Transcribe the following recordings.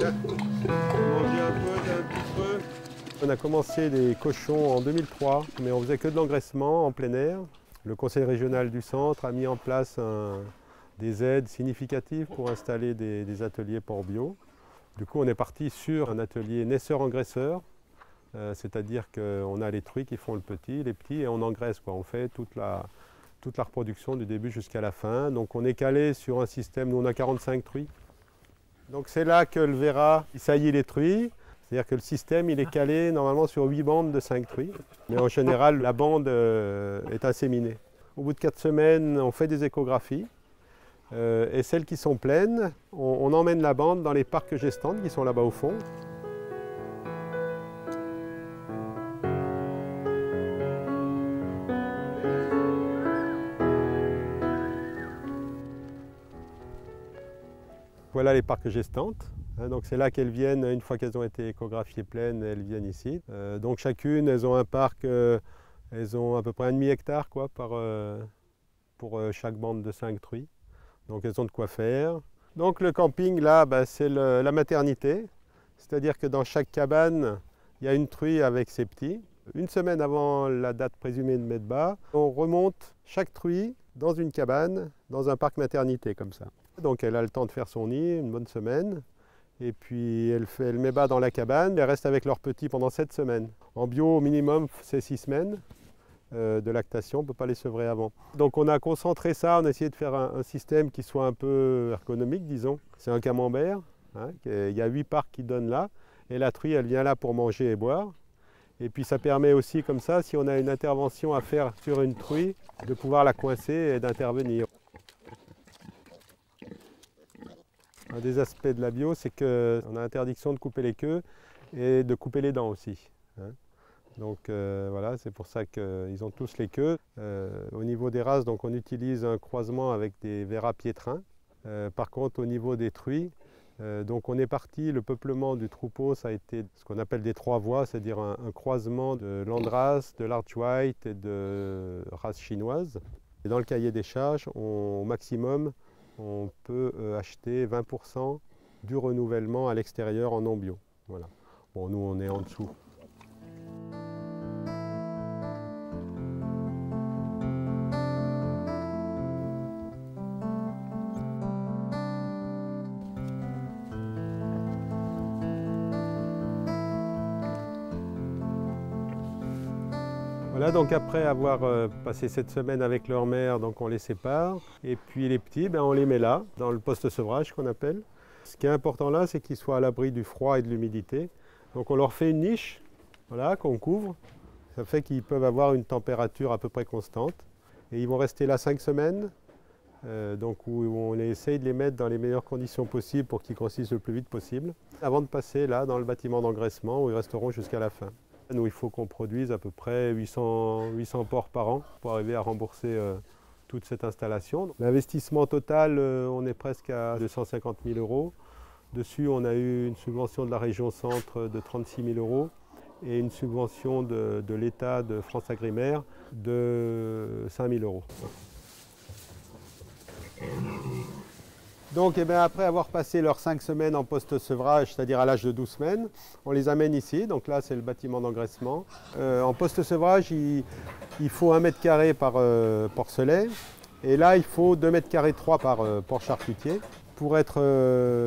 Manger un petit peu. On a commencé les cochons en 2003, mais on faisait que de l'engraissement en plein air. Le conseil régional du centre a mis en place des aides significatives pour installer des ateliers porc bio. Du coup, on est parti sur un atelier naisseur-engraisseur, c'est-à-dire qu'on a les truies qui font le petit, les petits, et on engraisse, quoi. On fait toute la reproduction du début jusqu'à la fin. Donc on est calé sur un système, nous on a 45 truies. Donc c'est là que le verra saillit les truies, c'est-à-dire que le système il est calé normalement sur 8 bandes de 5 truies. Mais en général, la bande est inséminée. Au bout de 4 semaines, on fait des échographies. Et celles qui sont pleines, on emmène la bande dans les parcs gestantes qui sont là-bas au fond. Voilà les parcs gestantes. Donc c'est là qu'elles viennent, une fois qu'elles ont été échographiées pleines, elles viennent ici. Donc chacune, elles ont un parc, elles ont à peu près un demi-hectare pour chaque bande de 5 truies. Donc elles ont de quoi faire. Donc le camping là, c'est la maternité. C'est-à-dire que dans chaque cabane, il y a une truie avec ses petits. Une semaine avant la date présumée de mettre bas, on remonte chaque truie dans une cabane, dans un parc maternité comme ça. Donc elle a le temps de faire son nid, une bonne semaine. Et puis elle met bas dans la cabane, elle reste avec leurs petits pendant 7 semaines. En bio, au minimum, c'est 6 semaines. De lactation, on ne peut pas les sevrer avant. Donc on a concentré ça, on a essayé de faire un système qui soit un peu ergonomique, disons. C'est un camembert, il y a 8 parcs qui donnent là, et la truie elle vient là pour manger et boire. Et puis ça permet aussi comme ça, si on a une intervention à faire sur une truie, de pouvoir la coincer et d'intervenir. Un des aspects de la bio, c'est qu'on a interdiction de couper les queues et de couper les dents aussi. Donc voilà, c'est pour ça qu'ils ont tous les queues. Au niveau des races, donc, on utilise un croisement avec des verras piétrins. Par contre, au niveau des truies, donc on est parti, le peuplement du troupeau, ça a été ce qu'on appelle des 3 voies, c'est-à-dire un croisement de Landrace, de Large White et de race chinoise. Et dans le cahier des charges, au maximum, on peut acheter 20% du renouvellement à l'extérieur en non bio. Voilà. Bon, nous, on est en dessous. Voilà, donc après avoir passé cette semaine avec leur mère, donc on les sépare. Et puis les petits, on les met là, dans le poste sevrage qu'on appelle. Ce qui est important là, c'est qu'ils soient à l'abri du froid et de l'humidité. Donc on leur fait une niche, voilà, qu'on couvre. Ça fait qu'ils peuvent avoir une température à peu près constante. Et ils vont rester là 5 semaines, donc où on essaye de les mettre dans les meilleures conditions possibles pour qu'ils grossissent le plus vite possible, avant de passer là dans le bâtiment d'engraissement où ils resteront jusqu'à la fin. Nous, il faut qu'on produise à peu près 800 porcs par an pour arriver à rembourser toute cette installation. L'investissement total, on est presque à 250 000 €. Dessus, on a eu une subvention de la région centre de 36 000 € et une subvention de l'État de France Agrimaire de 5 000 €. Donc après avoir passé leurs 5 semaines en post-sevrage, c'est-à-dire à l'âge de 12 semaines, on les amène ici, donc là c'est le bâtiment d'engraissement. En post-sevrage, il faut 1 mètre carré par porcelet, et là il faut 2 mètres carrés 3 par porc charcutier. Pour être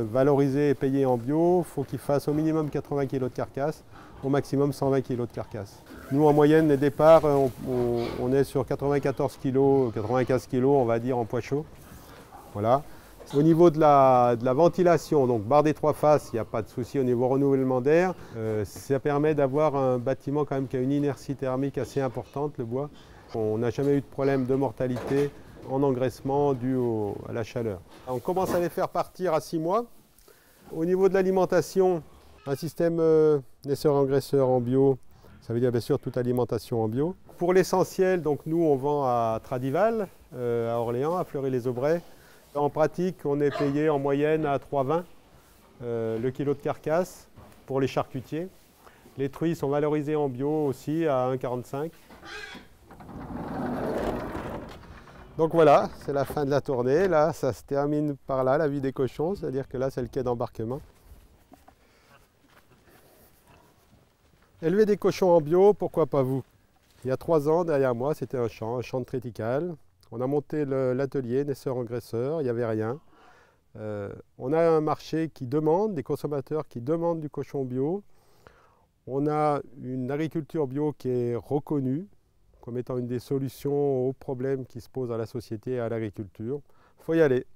valorisé et payé en bio, il faut qu'il fasse au minimum 80 kg de carcasse, au maximum 120 kg de carcasse. Nous en moyenne, les départs, on est sur 94 kg, 95 kg on va dire en poids chaud. Voilà. Au niveau de la ventilation, donc barre des 3 faces, il n'y a pas de souci au niveau renouvellement d'air. Ça permet d'avoir un bâtiment quand même qui a une inertie thermique assez importante, le bois. On n'a jamais eu de problème de mortalité en engraissement dû à la chaleur. On commence à les faire partir à 6 mois. Au niveau de l'alimentation, un système naisseur-engraisseur en bio, ça veut dire bien sûr toute alimentation en bio. Pour l'essentiel, donc nous on vend à Tradival, à Orléans, à Fleury-les-Aubrais. En pratique, on est payé en moyenne à 3,20 le kilo de carcasse pour les charcutiers. Les truies sont valorisées en bio aussi à 1,45 €. Donc voilà, c'est la fin de la tournée. Là, ça se termine par là, la vie des cochons, c'est-à-dire que là, c'est le quai d'embarquement. Élever des cochons en bio, pourquoi pas vous? Il y a 3 ans, derrière moi, c'était un champ de triticale. On a monté l'atelier naisseur-engraisseur, il n'y avait rien. On a un marché qui demande, des consommateurs qui demandent du cochon bio. On a une agriculture bio qui est reconnue comme étant une des solutions aux problèmes qui se posent à la société et à l'agriculture. Il faut y aller.